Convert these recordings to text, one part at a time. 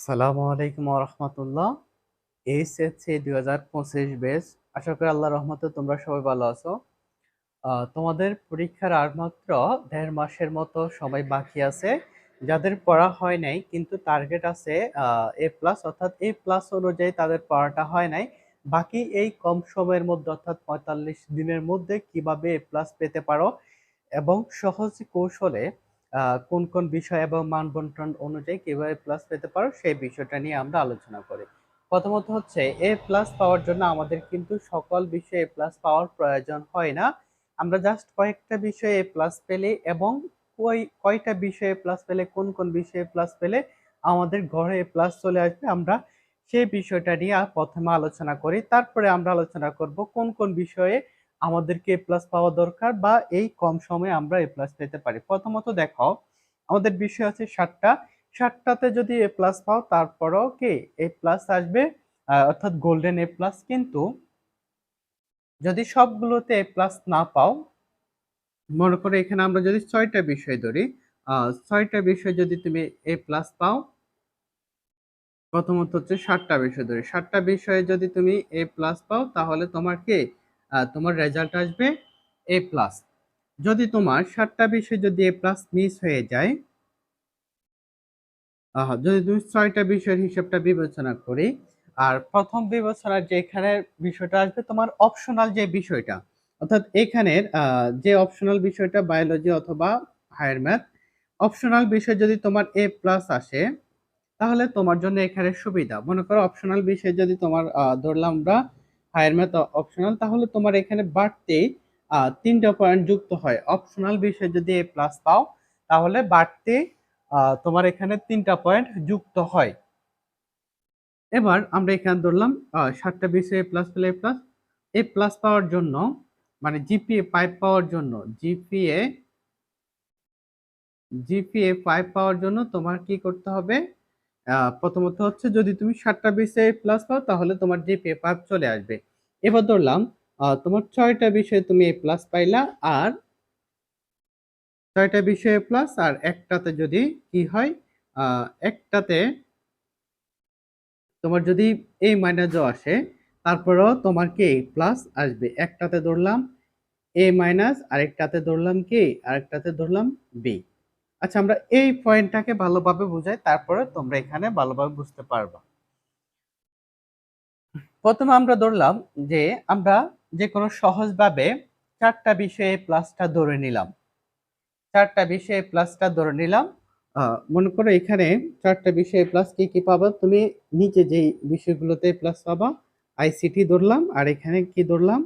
সালামু আলাইকুম রহমতুল্লাহ। HSC 2025 batch. আশা করি আল্লাহর রহমতে তোমরা সবাই ভালো আছো। তোমাদের পরীক্ষার আর মাত্র 1.5 মাসের মতো সময় বাকি আছে। যাদের পড়া হয় নাই কিন্তু টার্গেট আছে এ প্লাস, অর্থাৎ এ প্লাস অনুযায়ী তাদের পড়াটা হয় নাই। বাকি এই কম সময়ের মধ্যে অর্থাৎ 45 দিনের মধ্যে কিভাবে এ প্লাস পেতে পারো এবং সহজ কৌশলে কোন কোন বিষয় এবং মান বন্টন অনুযায়ী কিভাবে প্লাস পেতে পারো সেই বিষয়টা নিয়ে আমরা আলোচনা করি। প্রথমত হচ্ছে এ প্লাস পাওয়ার জন্য আমাদের কিন্তু সকল বিষয়ে এ প্লাস পাওয়ার প্রয়োজন হয় না। আমরা জাস্ট কয়েকটা বিষয়ে এ প্লাস পেলে এবং কয়টা বিষয়ে প্লাস পেলে কোন কোন বিষয়ে প্লাস পেলে আমাদের ঘরে এ প্লাস চলে আসবে, আমরা সেই বিষয়টা নিয়ে প্রথমে আলোচনা করি। তারপরে আমরা আলোচনা করব কোন কোন বিষয়ে আমাদেরকে এ প্লাস পাওয়া দরকার বা এই কম সময়ে আমরা এ প্লাস পেতে পারি। প্রথমত দেখো, আমাদের বিষয় আছে 7টা। 7টাতে যদি এ প্লাস পাও তারপরেও কি এ প্লাস আসবে, অর্থাৎ গোল্ডেন এ প্লাস। কিন্তু যদি সবগুলোতে এ প্লাস না পাও, মনে করো এখানে আমরা যদি 6টা বিষয় ধরি, 6টা বিষয় যদি তুমি এ প্লাস পাও, প্রথমত হচ্ছে 7টা বিষয় ধরি, 7টা বিষয়ে যদি তুমি এ প্লাস পাও তাহলে তোমার কি তোমার রেজাল্ট আসবে এ প্লাস। যদি তোমার 7টা বিষয় যদি এ প্লাস মিস হয়ে যায়, যদি তুমি 6টা বিষয়ের হিসাবটা বিবেচনা করি, আর প্রথম বিবেচনার যে এখানে বিষয়টা আসবে তোমার অপশনাল যে বিষয়টা, অর্থাৎ এখানের যে অপশনাল বিষয়টা বায়োলজি অথবা হায়ার ম্যাথ, অপশনাল বিষয় যদি তোমার এ প্লাস আসে তাহলে তোমার জন্য এখানে সুবিধা। মনে করো অপশনাল বিষয় যদি তোমার ধরলাম আমরা হায়ার ম্যাথ অপশনাল, তাহলে তোমার এখানে বাড়তি 3টা পয়েন্ট যুক্ত হয়। অপশনাল বিষয় যদি এ প্লাস পাও তাহলে বাড়তি তোমার এখানে 3টা পয়েন্ট যুক্ত হয়। এবার আমরা এখানে ধরলাম 7টা বিষয়ে এ প্লাস পেলে এ প্লাস। এ প্লাস পাওয়ার জন্য মানে জিপিএ 5 পাওয়ার জন্য, জিপিএ জিপিএ 5 পাওয়ার জন্য তোমার কি করতে হবে? প্রথমত হচ্ছে যদি তুমি 7টা বিষয়ে প্লাস পাও তাহলে তোমার জিপিএ 5 চলে আসবে। এবার ধরলাম তোমার 6টা বিষয়ে তুমি এ প্লাস পাইলা, আর 6টা বিষয়ে প্লাস আর একটাতে যদি কি হয়, একটাতে তোমার যদি এ মাইনাসও আসে তারপরেও তোমার কি প্লাস আসবে। একটাতে ধরলাম এ মাইনাস, আরেকটাতে ধরলাম কি, আরেকটাতে ধরলাম বি। আচ্ছা, আমরা এই পয়েন্টটাকে ভালোভাবে বুঝাই, তারপরে তোমরা এখানে ভালোভাবে বুঝতে পারবা। প্রথমে আমরা ধরলাম যে আমরা যে কোনো সহজভাবে 4টা বিষয়ে প্লাসটা ধরে নিলাম। 4টা বিষয়ে প্লাসটা ধরে নিলাম। মনে করো এখানে 4টা বিষয়ে প্লাস কি কি পাবা, তুমি নিচে যেই বিষয়গুলোতে প্লাস পাবা, আইসিটি ধরলাম, আর এখানে কি ধরলাম,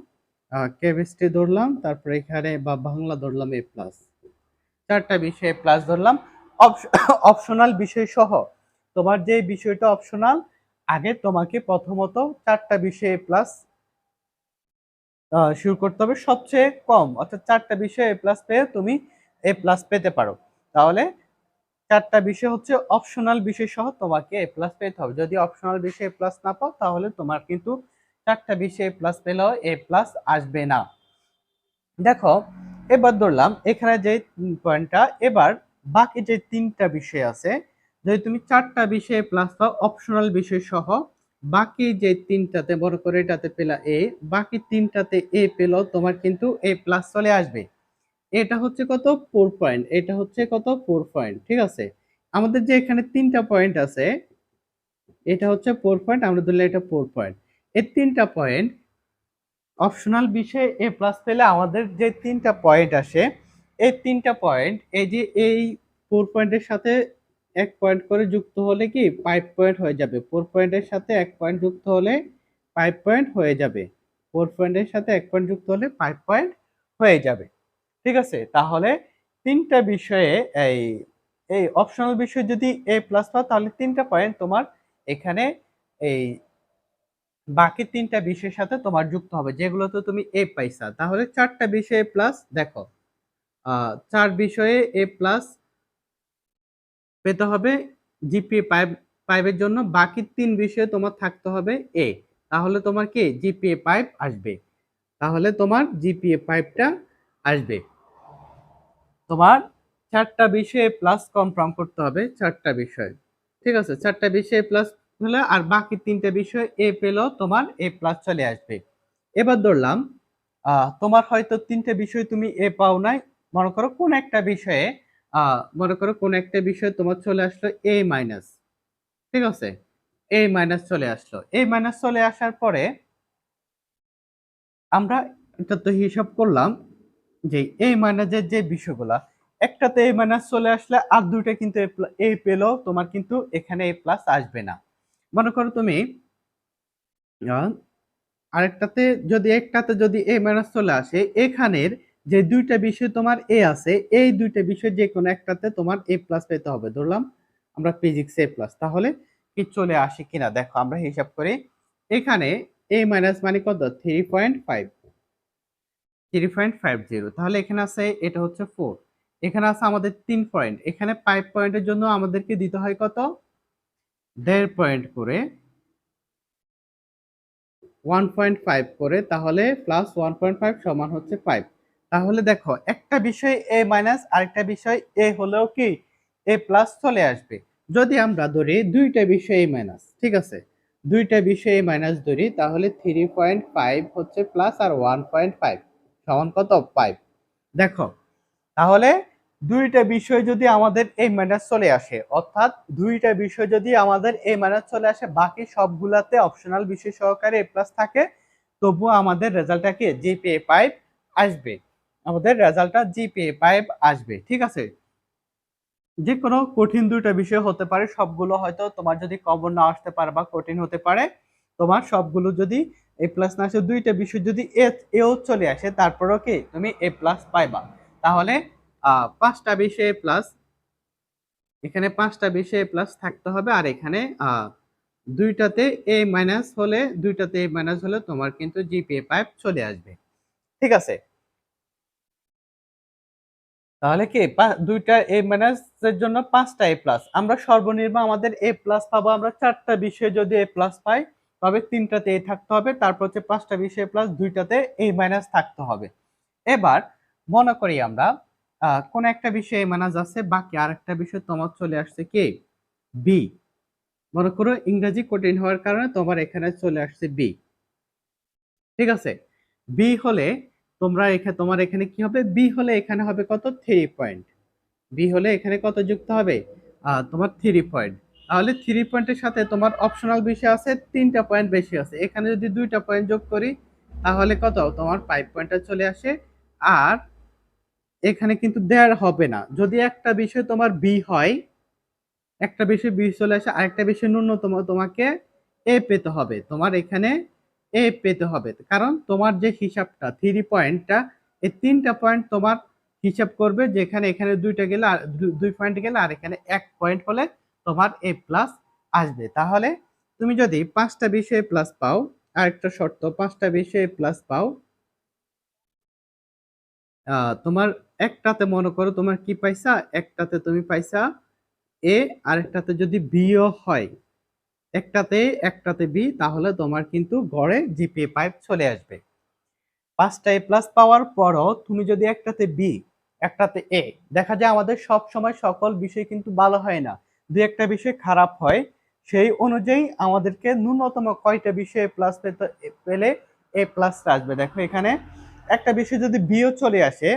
কেমিস্ট্রি ধরলাম, তারপরে এখানে বা বাংলা ধরলাম এ প্লাস। 4টা বিষয়ে প্লাস ধরলাম। অপশনাল বিষয় সহ তোমার যে বিষয়টা অপশনাল, আগে তোমাকে প্রথমত 4টা বিষয়ে প্লাস শুরু করতে হবে সবচেয়ে কম, অর্থাৎ 4টা বিষয়ে এ প্লাস পেয়ে তুমি এ প্লাস পেতে পারো। তাহলে 4টা বিষয় হচ্ছে অপশনাল বিষয় সহ তোমাকে এ প্লাস পেতে হবে। যদি অপশনাল বিষয়ে প্লাস না পাও তাহলে তোমার কিন্তু 4টা বিষয়ে প্লাস পেলেও এ প্লাস আসবে না। দেখো, এবার ধরলাম এখানে যে পয়েন্টটা, এবার বাকি যে 3টা বিষয় আছে, যদি তুমি 4টা বিষয়ে প্লাস পাও অপশনাল বিষয় সহ, বাকি যে 3টাতে বড় করে এটাতে পেলা এ, বাকি 3টাতে এ পেলেও তোমার কিন্তু এ প্লাস চলে আসবে। এটা হচ্ছে কত 4 পয়েন্ট, এটা হচ্ছে কত 4 পয়েন্ট, ঠিক আছে। আমাদের যে এখানে 3টা পয়েন্ট আছে, এটা হচ্ছে 4 পয়েন্ট, আমরা ধরলে এটা 4 পয়েন্ট। এই 3টা পয়েন্ট অপশনাল বিষয়ে এ প্লাস পেলে আমাদের যে 3টা পয়েন্ট আসে, এই 3টা পয়েন্ট এই যে এই 4 পয়েন্টের সাথে 1 পয়েন্ট করে যুক্ত হলে কি 5 পয়েন্ট হয়ে যাবে। 4 পয়েন্টের সাথে 1 পয়েন্ট যুক্ত হলে 5 পয়েন্ট হয়ে যাবে। 4 পয়েন্টের সাথে 1 পয়েন্ট যুক্ত হলে 5 পয়েন্ট হয়ে যাবে। ঠিক আছে? তাহলে 3টা বিষয়ে এই এই অপশনাল বিষয় যদি এ প্লাস পাও তাহলে 3টা পয়েন্ট তোমার এখানে এই বাকি 3টা বিষয়ের সাথে তোমার যুক্ত হবে যেগুলোতে তুমি এ পাইছা। তাহলে 4টা বিষয়ে প্লাস, দেখো 4 বিষয়ে এ প্লাস পেতে হবে জিপিএ 5 এর জন্য, বাকি 3 বিষয়ে তোমার থাকতে হবে এ। তাহলে তোমার কি জিপিএ 5 আসবে। তাহলে তোমার জিপিএ 5টা আসবে। তোমার 4টা বিষয়ে প্লাস কনফার্ম করতে হবে, 4টা বিষয়। ঠিক আছে, 4টা বিষয়ে এ প্লাস হলে আর বাকি 3টা বিষয়ে এ পেলেও তোমার এ প্লাস চলে আসবে। এবার ধরলাম তোমার হয়তো 3টে বিষয় তুমি এ পাও নাই। মনে করো কোন একটা বিষয়ে তোমার চলে আসলো এ মাইনাস। ঠিক আছে, এ মাইনাস চলে আসলো। এ মাইনাস চলে আসার পরে আমরা এটা তো হিসাব করলাম যে এ মাইনাসের যে বিষয়গুলা, একটাতে এ মাইনাস চলে আসলে আর দুইটা কিন্তু এ পেলেও তোমার কিন্তু এখানে এ প্লাস আসবে না। মনে করো তুমি আহ, আরেকটাতে যদি একটাতে যদি এ মাইনাস চলে আসে, এখানের যে দুইটা বিষয় তোমার এ আছে, এই দুইটা বিষয় যে কোনো একটাতে তোমার এ প্লাস পেতে হবে। ধরলাম আমরা ফিজিক্স এ প্লাস, তাহলে কি চলে আসে কিনা দেখো আমরা হিসাব করি। এখানে এ মাইনাস মানে কত, 3.5, 3.50, তাহলে এখানে আছে এটা হচ্ছে 4, এখানে আছে আমাদের 3 পয়েন্ট, এখানে 5 পয়েন্টের জন্য আমাদেরকে দিতে হয় কত, 1.5 পয়েন্ট করে, 1.5 করে, তাহলে প্লাস 1.5 সমান হচ্ছে 5। তাহলে দেখো একটা বিষয় এ মাইনাস আরেকটা বিষয় এ হলেও কি এ প্লাস চলে আসবে। যদি আমরা ধরি দুইটা বিষয় এ মাইনাস, ঠিক আছে, দুইটা বিষয় এ মাইনাস ধরি, তাহলে 3.5 হচ্ছে প্লাস আর 1.5 সমান কত, 5। দেখো তাহলে দুইটা বিষয় যদি আমাদের এ মাইনাস চলে আসে, অর্থাৎ দুইটা বিষয় যদি আমাদের এ মাইনাস চলে আসে, বাকি সবগুলাতে অপশনাল বিষয় সহকারে এ প্লাস থাকে, তবুও আমাদের রেজাল্টটা কি জিপিএ 5 আসবে, আমাদের রেজাল্টটা জিপিএ 5 আসবে। ঠিক আছে, যে কোনো কঠিন দুইটা বিষয় হতে পারে, সবগুলো হয়তো তোমার যদি কমন না আসতে পারে বা কঠিন হতে পারে, তোমার সবগুলো যদি এ প্লাস না আসে, দুইটা বিষয় যদি এও চলে আসে, তারপরেও কি তুমি এ প্লাস পাইবা। তাহলে 5টা বিষয়ে প্লাস, এখানে 5টা বিষয়ে প্লাস থাকতে হবে, আর এখানে দুইটাতে এ মাইনাস হলে, দুইটাতে এ মাইনাস হলে তোমার কিন্তু জিপিএ 5 চলে আসবে। ঠিক আছে, তাহলে কি দুইটা এ মাইনাস এর জন্য 5টা এ প্লাস, আমরা সর্বনিম্ন আমাদের এ প্লাস পাবো আমরা 4টা বিষয়ে যদি এ প্লাস পাই, তবে 3টাতে এ থাকতে হবে, তারপর হচ্ছে 5টা বিষয়ে প্লাস, দুইটাতে এ মাইনাস থাকতে হবে। এবার মনে করি আমরা কোন একটা বিষয়ে এ মাইনাস আছে, বাকি আরেকটা বিষয় তোমার চলে আসছে কি বি। মনে করো ইংরেজি কঠিন হওয়ার কারণে তোমার এখানে চলে আসছে বি। ঠিক আছে, বি হলে তোমার এখানে কি হবে, বি হলে এখানে হবে কত, 3 পয়েন্ট। বি হলে এখানে কত যুক্ত হবে, তোমার 3 পয়েন্ট। তাহলে 3 পয়েন্টের সাথে তোমার অপশনাল বিষয় আছে 3টা পয়েন্ট বেশি আছে, এখানে যদি 2টা পয়েন্ট যোগ করি, তাহলে কত, তোমার 5 পয়েন্টটা চলে আসে। আর এখানে কিন্তু দেয়ার হবে না, যদি একটা বিষয় তোমার বি হয়, একটা বিষয় বি চলে আসে, আরেকটা বিষয় ন্যূনতম তোমাকে এ পেতে হবে, তোমার এখানে এ পেতে হবে, কারণ তোমার যে হিসাবটা 3 পয়েন্টটা, এই 3টা পয়েন্ট তোমার হিসাব করবে, যেখানে এখানে 2টা গেলে আর 2 পয়েন্ট গেলে, আর এখানে 1 পয়েন্ট হলে তোমার এ প্লাস আসবে। তাহলে তুমি যদি 5টা বিষয়ে প্লাস পাও, আরেকটা শর্ত, 5টা বিষয়ে প্লাস পাও, তোমার একটাতে মনে করো তোমার কি পাইছা, একটাতে তুমি পাইছা এ, আরেকটাতে যদি বিও হয়, একটাতে একটাতে বি, তাহলে তোমার কিন্তু গড়ে জিপিএ 5 চলে আসবে। 5টা এ প্লাস পাওয়ার পরও তুমি যদি একটাতে বি, একটাতে এ, দেখা যায় আমাদের সব সময় সকল বিষয় কিন্তু ভালো হয় না, দুই একটা বিষয় খারাপ হয়, সেই অনুযায়ী আমাদেরকে ন্যূনতম কয়টা বিষয়ে প্লাস পেলে এ প্লাস আসবে। দেখো এখানে একটা বিষয় যদি বিও চলে আসে,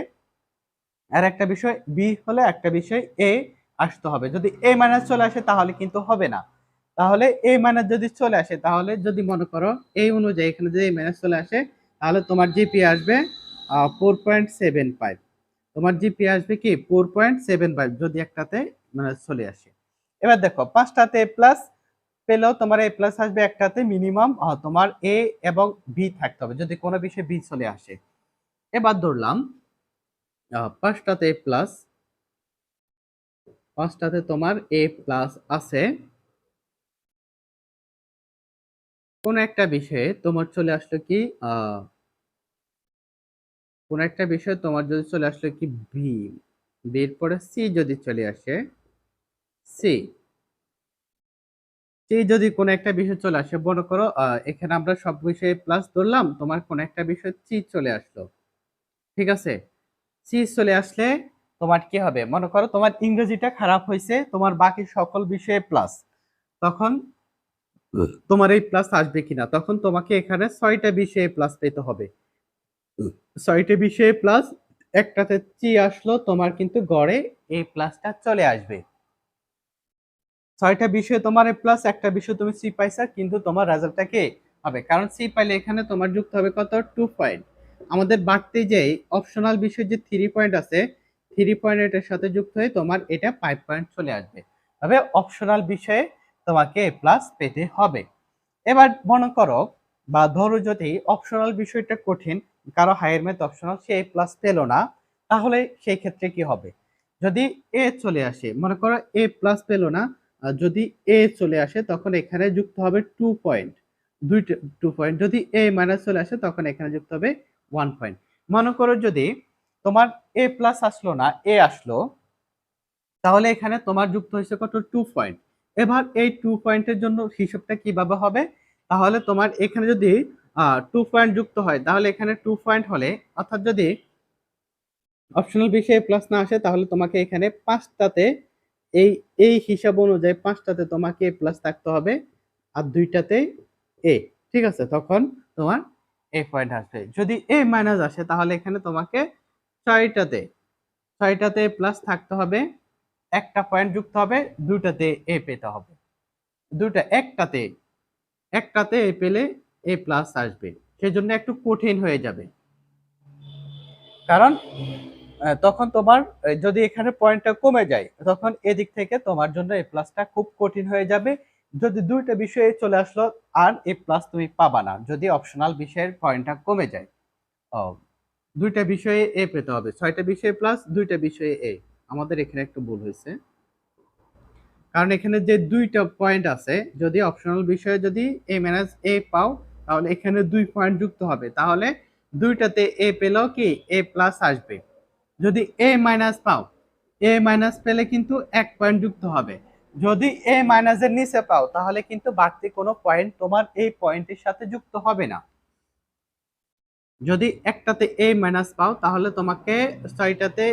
আর একটা বিষয় বি হলে একটা বিষয় এ আসতে হবে, যদি এ মাইনাস চলে আসে তাহলে কিন্তু হবে না। তাহলে এ মাইনাস যদি চলে আসে, তাহলে যদি মনে করো এই অনুযায়ী এখানে যদি এ মাইনাস চলে আসে, তাহলে তোমার জিপিএ আসবে 4.75, তোমার জিপিএ আসবে কি 4.75 যদি একটাতে মাইনাস চলে আসে। এবার দেখো 5টাতে এ প্লাস পেলেও তোমার এ প্লাস আসবে, একটাতে মিনিমাম তোমার এ এবং বি থাকতে হবে, যদি কোনো বিষয়ে বি চলে আসে। এবার ধরলাম 5টাতে এ প্লাস, 5টাতে তোমার এ প্লাস আছে, কোন একটা বিষয়ে তোমার চলে আসলো কি কোন একটা বিষয়ে তোমার যদি চলে আসলো কি বি, বির পরে সি যদি চলে আসে, সি, সি যদি কোন একটা বিষয় চলে আসে, মনে করো এখানে আমরা সব বিষয়ে প্লাস ধরলাম, তোমার কোন একটা বিষয় সি চলে আসলো। ঠিক আছে, সি চলে আসলে তোমার কি হবে, মনে করো তোমার ইংরেজিটা খারাপ হয়েছে, তোমার বাকি সকল বিষয়ে প্লাস, তখন তোমার এই প্লাস আসবে কিনা, তখন তোমাকে এখানে 6টা বিষয়ে প্লাস পেতে হবে। 6টে বিষয়ে প্লাস একটাতে চি আসলো, তোমার কিন্তু গড়ে এই প্লাসটা চলে আসবে। 6টা বিষয়ে তোমার এ প্লাস, একটা বিষয় তুমি সি পাইছা, কিন্তু তোমার রেজাল্টটা কি হবে, কারণ সি পাইলে এখানে তোমার যুক্ত হবে কত, 2 পয়েন্ট। আমাদের বাড়তে যে অপশনাল বিষয় যে 3 পয়েন্ট আছে, 3 পয়েন্ট এটার সাথে যুক্ত হয়ে তোমার এটা 5 পয়েন্ট চলে আসবে। তবে অপশনাল বিষয়ে তোমাকে এ প্লাস পেতে হবে। এবার মনে করো বা ধরো যদি অপশনাল বিষয়টা কঠিন, কারো হায়ার ম্যাথ অপশনাল, সে এ প্লাস পেলো না, তাহলে সেই ক্ষেত্রে কি হবে, যদি এ চলে আসে, মনে করো এ প্লাস পেলো না, যদি এ চলে আসে তখন এখানে যুক্ত হবে 2 পয়েন্ট, দুইটা 2 পয়েন্ট। যদি এ মাইনাস চলে আসে তখন এখানে যুক্ত হবে 1 পয়েন্ট। মনে করো যদি তোমার এ প্লাস আসলো না, এ আসলো, তাহলে এখানে তোমার যুক্ত হয়েছে কত, 2 পয়েন্ট। এবার এই 2 পয়েন্টের জন্য হিসাবটা কিভাবে হবে, তাহলে তোমার এখানে যদি 2 পয়েন্ট যুক্ত হয়, তাহলে এখানে 2 পয়েন্ট হলে, অর্থাৎ যদি অপশনাল বিষয়ে প্লাস না আসে, তাহলে তোমাকে এখানে 5টাতে এই এই হিসাব অনুযায়ী 5টাতে তোমাকে এ প্লাস থাকতে হবে, আর 2টাতে এ। ঠিক আছে, তখন তোমার এ পয়েন্ট আসবে। যদি এ মাইনাস আসে, তাহলে এখানে তোমাকে 6টাতে 6টাতে প্লাস থাকতে হবে, একটা পয়েন্ট যুক্ত হবে, 2টাতে এ পেতে হবে। একটাতে একটাতে এ পেলে এ প্লাস আসবে, সেজন্য একটু কঠিন হয়ে যাবে। কারণ তখন তোমার যদি এখানে পয়েন্টটা কমে যায়, তখন এদিক থেকে তোমার জন্য এ প্লাসটা খুব কঠিন হয়ে যাবে। যদি 2টা বিষয়ে চলে আসলো, আর এ প্লাস তুমি পাবা না যদি অপশনাল বিষয়ের পয়েন্টটা কমে যায়। ও, 2টা বিষয়ে এ পেতে হবে, 6টা বিষয়ে প্লাস, 2টা বিষয়ে এ। আমাদের এখানে একটু ভুল হয়েছে, কারণ এখানে যে 2টা পয়েন্ট আছে, যদি অপশনাল বিষয়ে যদি এ মাইনাস এ পাও, তাহলে এখানে 2 পয়েন্ট যুক্ত হবে, তাহলে 2টাতে এ পেলেও কি এ প্লাস আসবে। যদি এ মাইনাস পাও, এ মাইনাস পেলে কিন্তু 1 পয়েন্ট যুক্ত হবে। যদি এ মাইনাসের নিচে পাও, তাহলে কিন্তু বাড়তি কোনো পয়েন্ট তোমার এই পয়েন্টের সাথে যুক্ত হবে না। যদি একটাতে এ মাইনাস পাও, তাহলে তোমাকে 6টাতে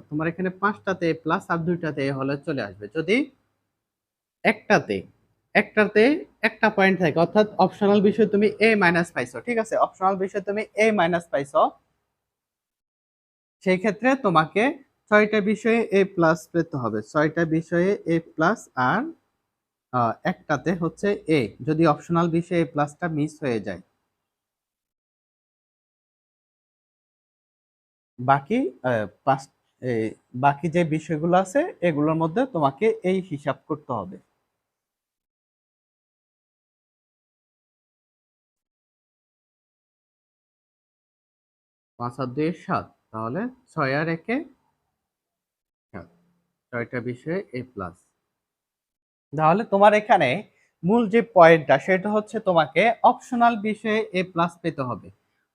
তোমার এখানে 5টাতে প্লাস আর 2টাতে হলে চলে আসবে। যদি একটাতে একটাতে একটা পয়েন্ট থাকে, অর্থাৎ অপশনাল বিষয় তুমি এ মাইনাস পাইছো, ঠিক আছে, অপশনাল বিষয় তুমি এ মাইনাস পাইছো, সেই ক্ষেত্রে তোমাকে 6টা বিষয়ে এ প্লাস পেতে হবে, 6টা বিষয়ে এ প্লাস, আর একটাতে হচ্ছে এ, যদি অপশনাল বিষয়ে এ প্লাসটা মিস হয়ে যায়। বাকি পাঁচ বাকি যে বিষয়গুলো আছে, এগুলোর মধ্যে তোমাকে এই হিসাব করতে হবে। 5 আর 2 7, তাহলে 6 আর 1 7, 6টা বিষয়ে এ প্লাস। তাহলে তোমার এখানে মূল যে পয়েন্টটা, সেটা হচ্ছে তোমাকে অপশনাল বিষয়ে এ প্লাস পেতে হবে।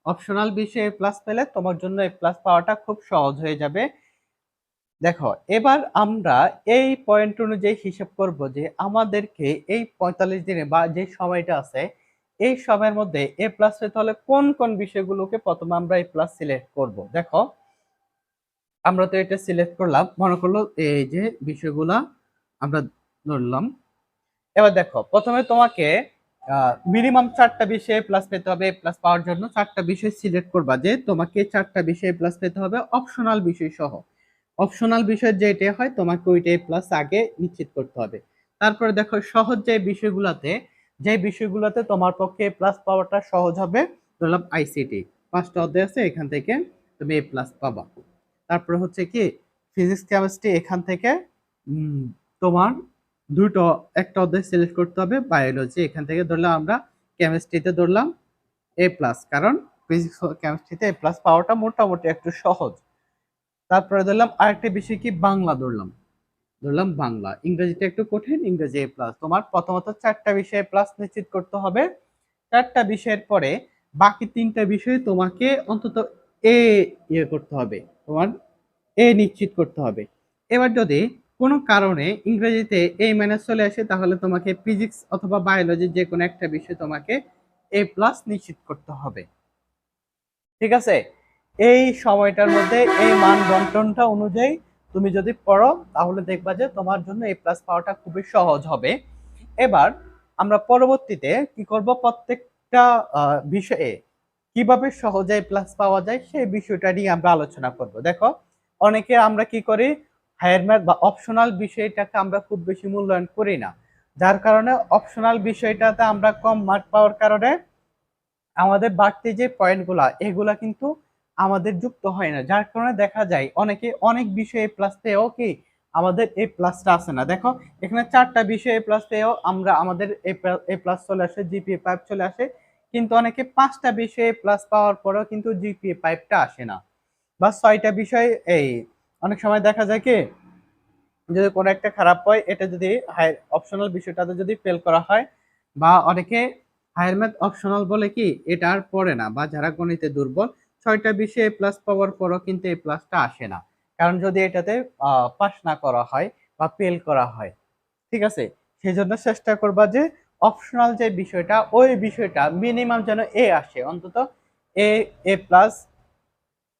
অপশনাল বিষয়ে এ প্লাস পেলে তোমার জন্য এ প্লাস পাওয়াটা খুব সহজ হয়ে যাবে। দেখো, এবার আমরা এই পয়েন্ট অনুযায়ী হিসাব করব যে আমাদেরকে এই 45 দিনে বা যে সময়টা আছে, এই সময়ের মধ্যে এ প্লাস পেতে হলে কোন কোন বিষয়গুলোকে প্রথমে আমরা এ প্লাস সিলেক্ট করব। দেখো, আমরা তো এটা সিলেক্ট করলাম, মনে করলো এই যে বিষয়গুলা আমরা ধরলাম। এবার দেখো, প্রথমে তোমাকে মিনিমাম 4টা বিষয়ে প্লাস পেতে হবে। প্লাস পাওয়ার জন্য 4টা বিষয় সিলেক্ট করবা, যে তোমাকে 4টা বিষয়ে প্লাস পেতে হবে অপশনাল বিষয় সহ। অপশনাল বিষয় যেটা হয়, তোমাকে ওইটাই প্লাস আগে নিশ্চিত করতে হবে। তারপরে দেখো, সহজ যে বিষয়গুলোতে তোমার পক্ষে প্লাস পাওয়াটা সহজ হবে, ধরলাম আইসিটি 5টা অধ্যায় আছে, এখান থেকে তুমি এ প্লাস পাবা। তারপরে হচ্ছে কি ফিজিক্স কেমিস্ট্রি, এখান থেকে তোমার একটা অধ্যায় সিলেক্ট করতে হবে, বায়োলজি, এখান থেকে ধরলাম আমরা কেমিস্ট্রিতে ধরলাম এ প্লাস, কারণ ফিজিক্স কেমিস্ট্রিতে এ প্লাস পাওয়াটা মোটামুটি একটু সহজ। তারপরে ধরলাম আরেকটা বিষয় কি বাংলা ধরলাম বাংলা, ইংরেজিটা একটু কঠিন, ইংরেজি এ প্লাস। তোমার প্রথমত 4টা বিষয়ে প্লাস নিশ্চিত করতে হবে। 4টা বিষয়ের পরে বাকি 3টা বিষয়ে তোমাকে অন্তত এ করতে হবে, তোমার এ নিশ্চিত করতে হবে। এবার যদি কোনো কারণে ইংরেজিতে এ মাইনাস চলে আসে, তাহলে তোমাকে ফিজিক্স অথবা বায়োলজি যে কোনো একটা বিষয় তোমাকে এ প্লাস নিশ্চিত করতে হবে। ঠিক আছে, এই সময়টার মধ্যে এই মান বন্টনটা অনুযায়ী তুমি যদি পড়ো তাহলে দেখবা যে তোমার জন্য এ প্লাস পাওয়াটা খুবই সহজ হবে। এবার আমরা পরবর্তীতে কি করব, প্রত্যেকটা বিষয়ে কিভাবে সহজে এ প্লাস পাওয়া যায় সেই বিষয়টা নিয়ে আমরা আলোচনা করব। দেখো, অনেকে আমরা কি করি, হায়ার ম্যাথ বা অপশনাল বিষয়টাকে আমরা খুব বেশি মূল্যায়ন করি না, যার কারণে অপশনাল বিষয়টাতে আমরা কম মার্ক পাওয়ার কারণে আমাদের বাড়তি যে পয়েন্টগুলা এগুলা কিন্তু আমাদের যুক্ত হয় না, যার কারণে দেখা যায় অনেকে অনেক বিষয়ে প্লাস পেয়েও কি আমাদের এই প্লাসটা আসে না। দেখো, এখানে 4টা বিষয়ে প্লাস পেয়েও আমরা আমাদের এ প্লাস চলে আসে, জিপিএ 5 চলে আসে, কিন্তু অনেকে 5টা বিষয়ে প্লাস পাওয়ার পরেও কিন্তু জিপিএ 5টা আসে না, বা 6টা বিষয় এই অনেক সময় দেখা যায় কি, যদি কোনো একটা খারাপ হয় এটা যদি হায়ার অপশনাল বিষয়টাতে যদি ফেল করা হয়, বা অনেকে হায়ার ম্যাথ অপশনাল বলে কি এটা আর পড়ে না, বা যারা গণিতে দুর্বল 6টা বিষয়ে এ প্লাস পাওয়ার পরও কিন্তু এই প্লাসটা আসে না, কারণ যদি এটাতে পাস না করা হয় বা ফেল করা হয়। ঠিক আছে, সেই জন্য চেষ্টা করবা যে অপশনাল যে বিষয়টা ওই বিষয়টা মিনিমাম যেন এ আসে, অন্তত এ, এ প্লাস,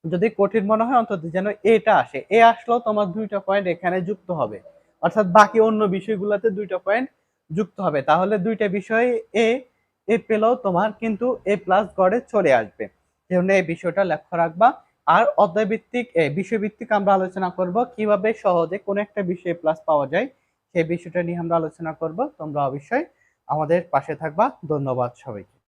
যদি কঠিন মনে হয় অন্তত যেন এটা আসে, এ আসলেও তোমার 2টা পয়েন্ট এখানে যুক্ত হবে, অর্থাৎ বাকি অন্য বিষয়গুলোতে 2টা পয়েন্ট যুক্ত হবে, তাহলে 2টা বিষয়ে এ, এ পেলেও তোমার কিন্তু এ প্লাস গড়ে চলে আসবে। সেজন্য এই বিষয়টা লক্ষ্য রাখবা। আর অধ্যায় ভিত্তিক বিষয় ভিত্তিক আমরা আলোচনা করব কিভাবে সহজে কোন একটা বিষয়ে প্লাস পাওয়া যায়, সেই বিষয়টা নিয়ে আমরা আলোচনা করব। তোমরা অবশ্যই আমাদের পাশে থাকবা। ধন্যবাদ সবাইকে।